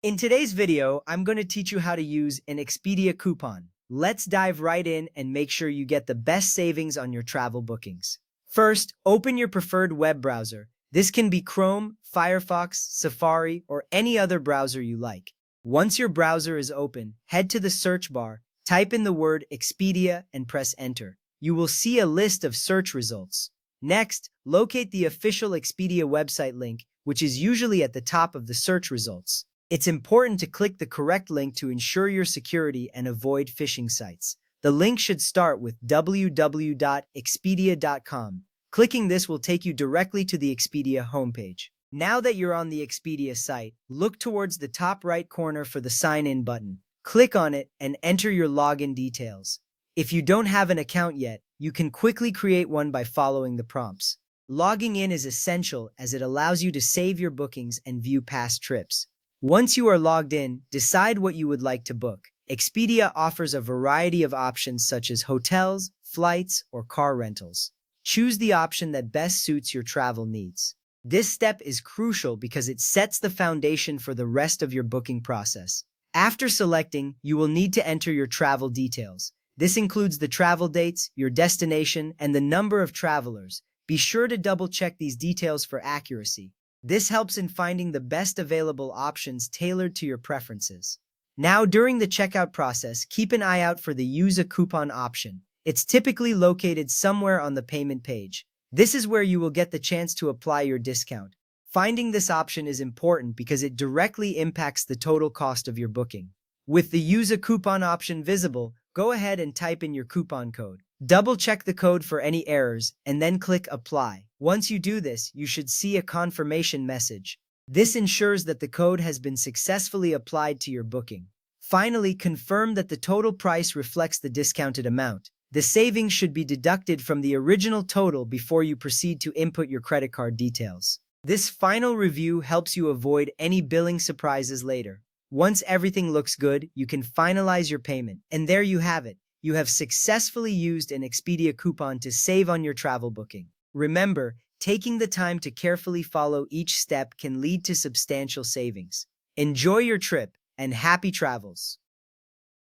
In today's video, I'm going to teach you how to use an Expedia coupon. Let's dive right in and make sure you get the best savings on your travel bookings. First, open your preferred web browser. This can be Chrome, Firefox, Safari, or any other browser you like. Once your browser is open, head to the search bar, type in the word Expedia, and press enter. You will see a list of search results. Next, locate the official Expedia website link, which is usually at the top of the search results. It's important to click the correct link to ensure your security and avoid phishing sites. The link should start with www.expedia.com. Clicking this will take you directly to the Expedia homepage. Now that you're on the Expedia site, look towards the top right corner for the Sign In button. Click on it and enter your login details. If you don't have an account yet, you can quickly create one by following the prompts. Logging in is essential as it allows you to save your bookings and view past trips. Once you are logged in, decide what you would like to book. Expedia offers a variety of options such as hotels, flights, or car rentals. Choose the option that best suits your travel needs. This step is crucial because it sets the foundation for the rest of your booking process. After selecting, you will need to enter your travel details. This includes the travel dates, your destination, and the number of travelers. Be sure to double-check these details for accuracy. This helps in finding the best available options tailored to your preferences. Now, during the checkout process, keep an eye out for the Use a Coupon option. It's typically located somewhere on the payment page. This is where you will get the chance to apply your discount. Finding this option is important because it directly impacts the total cost of your booking. With the Use a Coupon option visible, go ahead and type in your coupon code. Double-check the code for any errors and then click Apply. Once you do this, you should see a confirmation message. This ensures that the code has been successfully applied to your booking. Finally, confirm that the total price reflects the discounted amount. The savings should be deducted from the original total before you proceed to input your credit card details. This final review helps you avoid any billing surprises later. Once everything looks good, you can finalize your payment. And there you have it. You have successfully used an Expedia coupon to save on your travel booking. Remember, taking the time to carefully follow each step can lead to substantial savings. Enjoy your trip and happy travels!